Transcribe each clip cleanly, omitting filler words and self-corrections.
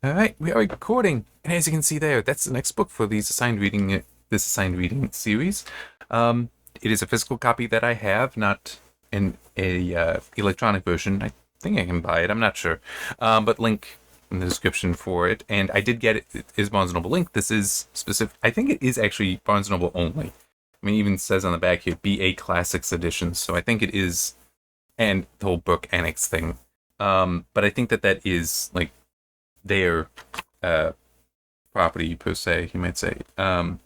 All right, we are recording, and as you can see there, that's the next book for this assigned reading series. It is a physical copy that I have, not in a electronic version. I think I can buy it. I'm not sure, but link in the description for it. And I did get it. It is Barnes and Noble link. This is specific. I think it is actually Barnes and Noble only. I mean, it even says on the back here BA Classics edition. So I think it is, and the whole book annex thing. But I think that is like their property per se, you might say. Not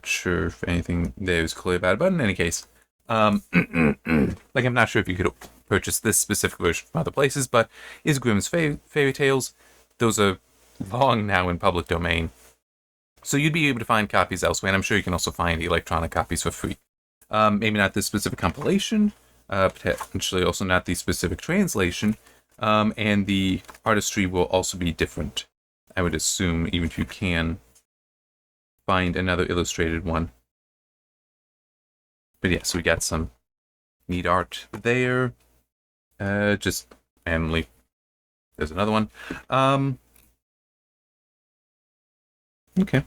sure if anything there is clear about it, but in any case, like I'm not sure if you could purchase this specific version from other places, but is Grimm's fairy tales. Those are long now in public domain, so you'd be able to find copies elsewhere, and I'm sure you can also find electronic copies for free. Maybe not this specific compilation, potentially also not the specific translation, and the artistry will also be different, I would assume, even if you can find another illustrated one. But yeah, so we got some neat art there. Just randomly. There's another one. Okay.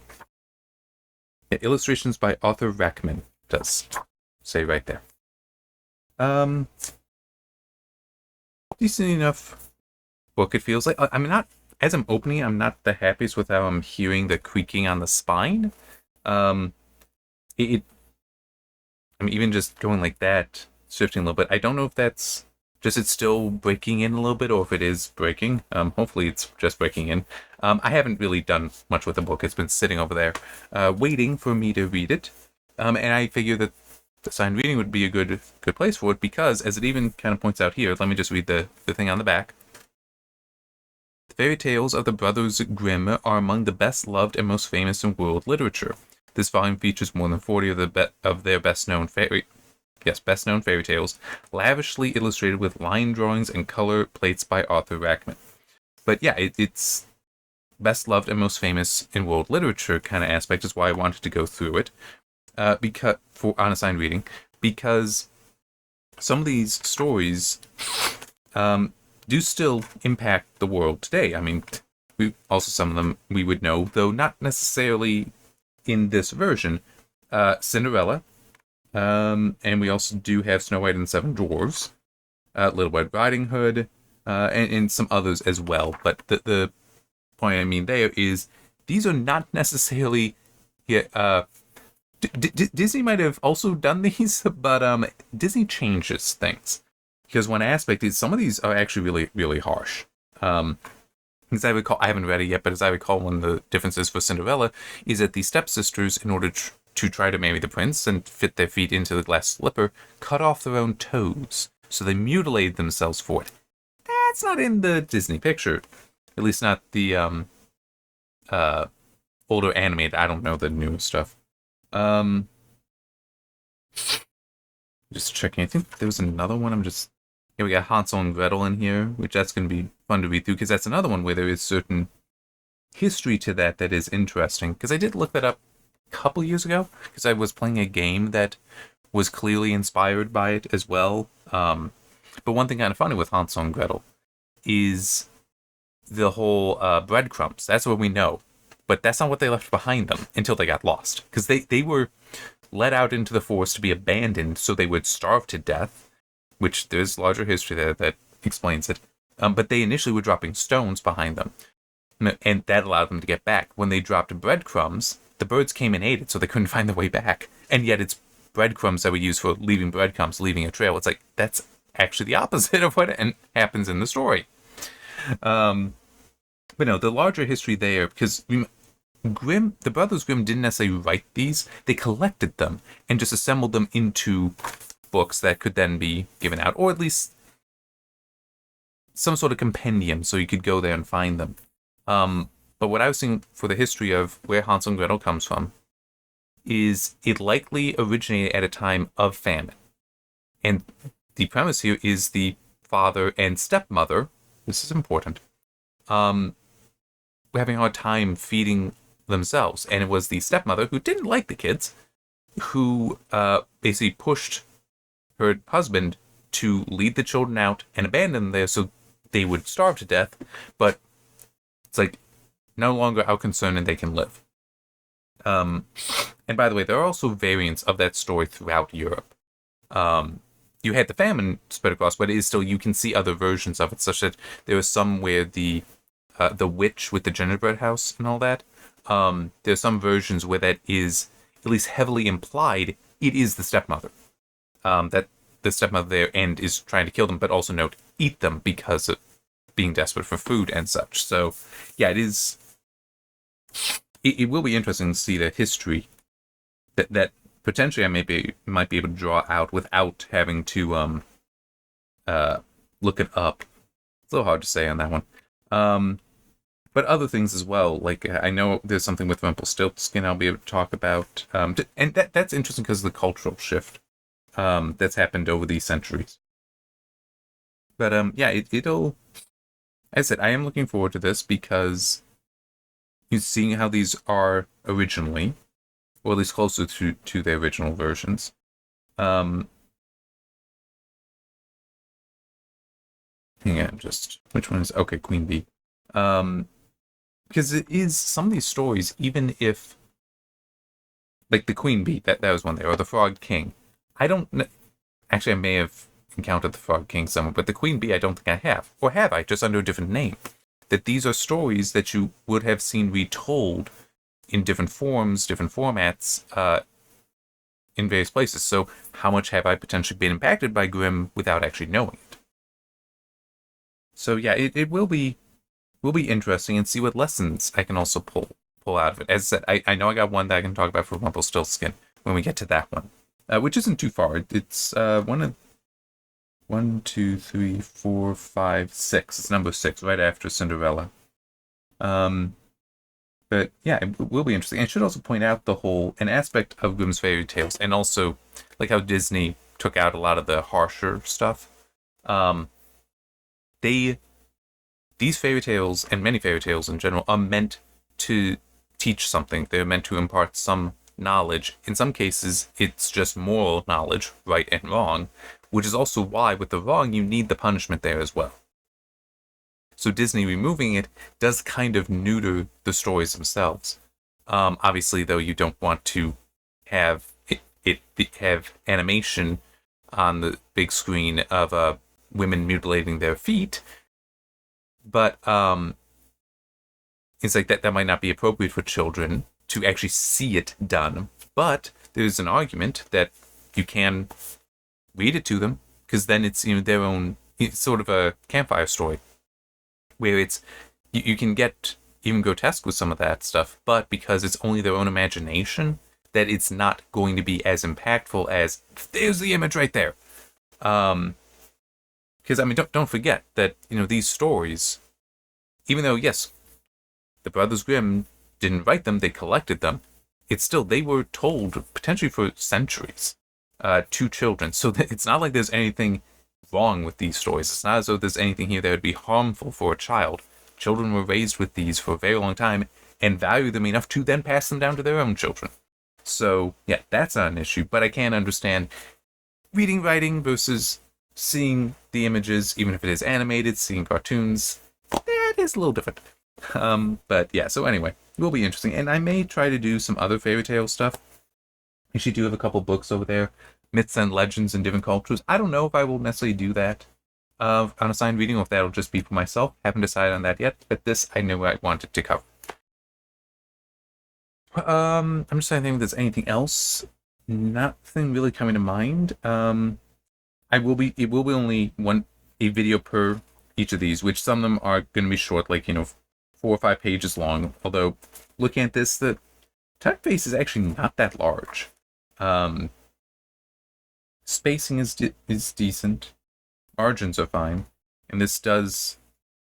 Yeah, illustrations by Arthur Rackman, does say right there. Decent enough book, it feels like. I'm not, as I'm opening it, I'm not the happiest with how I'm hearing the creaking on the spine. I mean, even just going like that, shifting a little bit, I don't know if that's just it's still breaking in a little bit, or if it is breaking. Hopefully it's just breaking in. I haven't really done much with the book. It's been sitting over there, waiting for me to read it. And I figure that the signed reading would be a good place for it, because, as it even kind of points out here, let me just read the thing on the back. The fairy tales of the brothers Grimm are among the best loved and most famous in world literature. This volume features more than 40 of their best-known fairy tales, lavishly illustrated with line drawings and color plates by Arthur Rackman. But yeah, it's best loved and most famous in world literature kind of aspect is why I wanted to go through it, because for unassigned reading, because some of these stories do still impact the world today. I mean, some of them we would know, though not necessarily in this version. Cinderella, and we also do have Snow White and the Seven Dwarfs, Little Red Riding Hood, and some others as well. But the point I mean there is these are not necessarily. Yeah, Disney might have also done these, but Disney changes things. Because one aspect is some of these are actually really, really harsh. As I recall, I haven't read it yet, but as I recall, one of the differences for Cinderella is that the stepsisters, in order to try to marry the prince and fit their feet into the glass slipper, cut off their own toes. So they mutilated themselves for it. That's not in the Disney picture. At least not the older animated. I don't know the new stuff. Just checking. I think there was another one. Yeah, we got Hansel and Gretel in here, which that's going to be fun to read through, because that's another one where there is certain history to that is interesting. Because I did look that up a couple years ago, because I was playing a game that was clearly inspired by it as well. But one thing kind of funny with Hansel and Gretel is the whole breadcrumbs. That's what we know. But that's not what they left behind them until they got lost. Because they were let out into the forest to be abandoned so they would starve to death, which there's larger history there that explains it. But they initially were dropping stones behind them, and that allowed them to get back. When they dropped breadcrumbs, the birds came and ate it, so they couldn't find their way back. And yet it's breadcrumbs that we use for leaving breadcrumbs, leaving a trail. It's like, that's actually the opposite of what happens in the story. But no, the larger history there, because Grimm, the brothers Grimm didn't necessarily write these. They collected them and just assembled them into books that could then be given out, or at least some sort of compendium so you could go there and find them. But what I was seeing for the history of where Hansel and Gretel comes from is it likely originated at a time of famine. And the premise here is the father and stepmother, this is important, were having a hard time feeding themselves. And it was the stepmother, who didn't like the kids, who basically pushed her husband to lead the children out and abandon them there so they would starve to death. But It's like no longer our concern and they can live. Um, and by the way, there are also variants of that story throughout Europe. Um, you had the famine spread across, but it is still, you can see other versions of it, such that there is some where the witch with the gingerbread house and all that. There's some versions where that is at least heavily implied. It is the stepmother. That the stepmother there and is trying to kill them, but also note eat them because of being desperate for food and such. So yeah, it is. It will be interesting to see the history that potentially I might be able to draw out without having to uh look it up. It's a little hard to say on that one. But other things as well. Like I know there's something with Rumpelstiltskin I'll be able to talk about. And that's interesting because of the cultural shift that's happened over these centuries. But yeah, it'll. As I said, I am looking forward to this because you're seeing how these are originally, or at least closer to the original versions. Um, Hang on, just which one is okay? Queen Bee. Um, because it is some of these stories, even if like the Queen Bee, that was one there, or the Frog King. I don't kn- Actually, I may have encountered the Frog King somewhere, but the Queen Bee, I don't think I have, or have I? Just under a different name. That these are stories that you would have seen retold in different forms, different formats, in various places. So, how much have I potentially been impacted by Grimm without actually knowing it? So, yeah, it will be interesting and see what lessons I can also pull out of it. As I said, I know I got one that I can talk about for Rumpelstiltskin when we get to that one, which isn't too far. It's one, two, three, four, five, six. It's number six, right after Cinderella. Um, but yeah, it will be interesting. And I should also point out an aspect of Grimm's fairy tales, and also like how Disney took out a lot of the harsher stuff. Um, they these fairy tales and many fairy tales in general are meant to teach something. They're meant to impart some knowledge. In some cases, it's just moral knowledge, right and wrong, which is also why with the wrong you need the punishment there as well. So Disney removing it does kind of neuter the stories themselves. Obviously, though, you don't want to have have animation on the big screen of women mutilating their feet, but it's like that might not be appropriate for children to actually see it done. But there's an argument that you can read it to them because then it's their own. It's sort of a campfire story where it's you can get even grotesque with some of that stuff, but because it's only their own imagination, that it's not going to be as impactful as there's the image right there. Because I mean, don't forget that these stories, even though yes, the Brothers Grimm didn't write them; they collected them. It's still they were told potentially for centuries to children. So it's not like there's anything wrong with these stories. It's not as though there's anything here that would be harmful for a child. Children were raised with these for a very long time and value them enough to then pass them down to their own children. So yeah, that's not an issue. But I can understand reading writing versus seeing the images, even if it is animated, seeing cartoons. That is a little different. But yeah, so anyway, it will be interesting. And I may try to do some other fairy tale stuff. I actually do have a couple books over there, myths and legends in different cultures. I don't know if I will necessarily do that on assigned reading or if that'll just be for myself. Haven't decided on that yet, but this I knew I wanted to cover. I'm just trying to think if there's anything else. Nothing really coming to mind. It will be only a video per each of these, which some of them are going to be short, like 4 or 5 pages long. Although looking at this, the typeface is actually not that large. Spacing is decent. Margins are fine, and this does.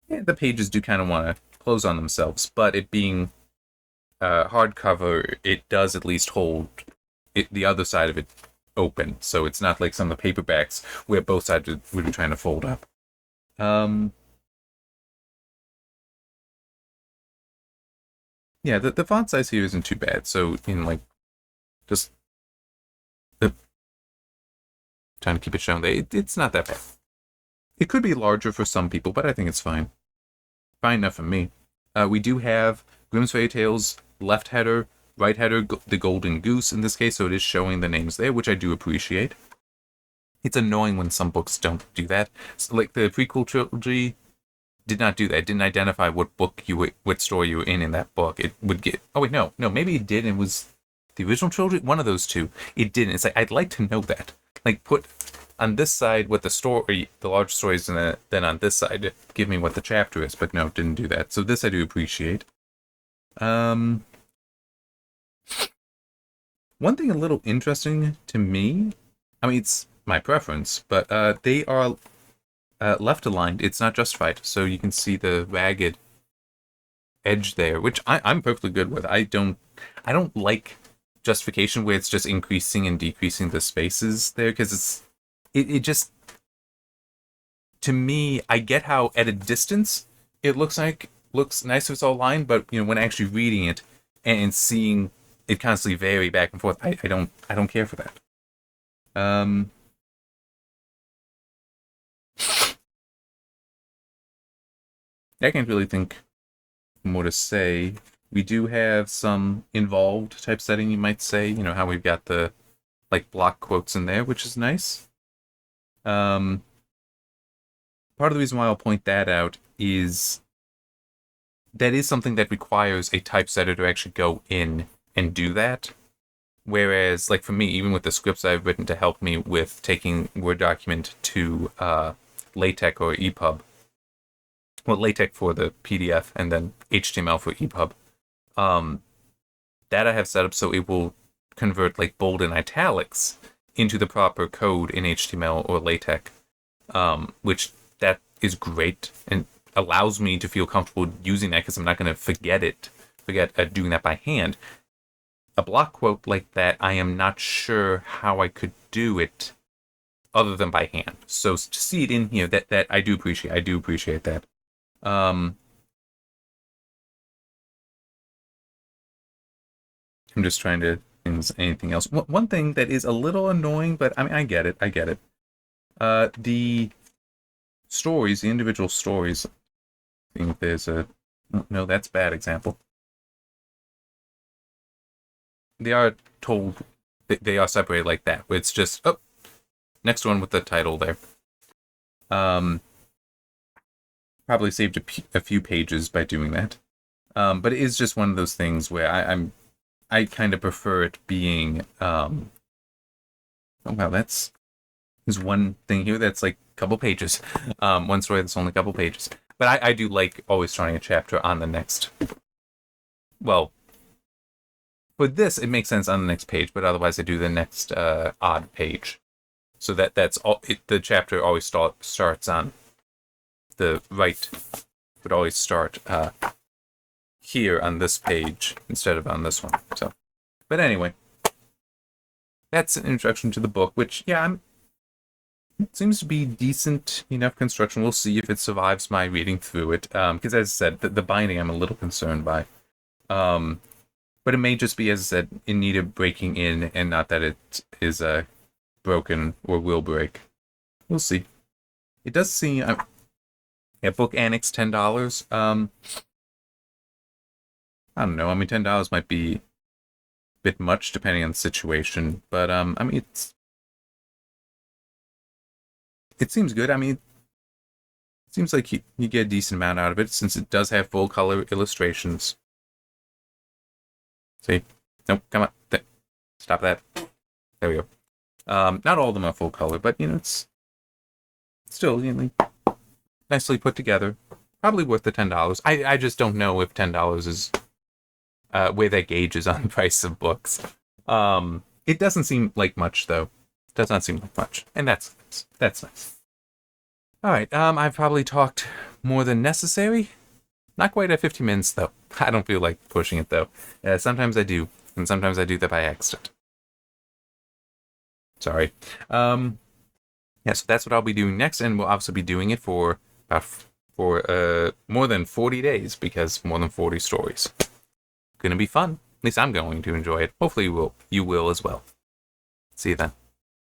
Yeah, the pages do kind of want to close on themselves, but it being hardcover, it does at least hold the other side of it open, so it's not like some of the paperbacks where both sides would be trying to fold up. Yeah, the font size here isn't too bad. So just trying to keep it shown there, it's not that bad. It could be larger for some people, but I think it's fine. Fine enough for me. We do have Grimm's Fairy Tales left header, right header, the Golden Goose in this case, so it is showing the names there, which I do appreciate. It's annoying when some books don't do that. So, like the prequel trilogy did not do that. It didn't identify what story you were in that book. It would get. Oh wait, no, maybe it did. It was the original trilogy. One of those two. It didn't. It's like I'd like to know that. Like put on this side what the story, the large stories, and then on this side give me what the chapter is. But no, it didn't do that. So this I do appreciate. One thing a little interesting to me. I mean, it's my preference, but they are left aligned. It's not justified, so you can see the ragged edge there, which I'm perfectly good with. I don't like justification where it's just increasing and decreasing the spaces there, because it just, to me, I get how at a distance it looks nice if it's all aligned, but when actually reading it and seeing it constantly vary back and forth, I don't care for that. I can't really think more to say. We do have some involved type setting, you might say. How we've got the block quotes in there, which is nice. Part of the reason why I'll point that out is that is something that requires a typesetter to actually go in and do that. Whereas, for me, even with the scripts I've written to help me with taking Word document to LaTeX or EPUB, well, LaTeX for the PDF and then HTML for EPUB, that I have set up so it will convert bold and italics into the proper code in HTML or LaTeX, which that is great and allows me to feel comfortable using that because I'm not going to forget doing that by hand. A block quote like that, I am not sure how I could do it other than by hand. So to see it in here, that I do appreciate. I do appreciate that. I'm just trying to think anything else. One thing that is a little annoying, but I mean, I get it. The stories, the individual stories. I think there's no, that's a bad example. They are told they are separated like that. Where it's just next one with the title there. Probably saved a few pages by doing that. But it is just one of those things where I kind of prefer it being. Oh wow, there's one thing here that's a couple pages. One story that's only a couple pages. But I do like always starting a chapter on the next. Well, for this it makes sense on the next page, but otherwise I do the next odd page. So that's all. The chapter always starts on the right. Would always start here on this page instead of on this one. So, but anyway, that's an introduction to the book, which it seems to be decent enough construction. We'll see if it survives my reading through it. Because as I said, the binding I'm a little concerned by. But it may just be, as I said, in need of breaking in, and not that it is broken or will break. We'll see. It does seem. Book Annex $10. I don't know. I mean, $10 might be a bit much depending on the situation, but I mean, it seems good. I mean, it seems like you get a decent amount out of it since it does have full color illustrations. See? Nope, come on. Stop that. There we go. Not all of them are full color, but it's still nicely put together. Probably worth the $10. I just don't know if $10 is where that gauge is on the price of books. It doesn't seem like much, though. It does not seem like much. And that's nice. Alright, I've probably talked more than necessary. Not quite at 50 minutes, though. I don't feel like pushing it, though. Sometimes I do. And sometimes I do that by accident. Sorry. So that's what I'll be doing next, and we'll obviously be doing it for more than 40 days, because more than 40 stories. Gonna be fun. At least I'm going to enjoy it. Hopefully you will as well. See you then.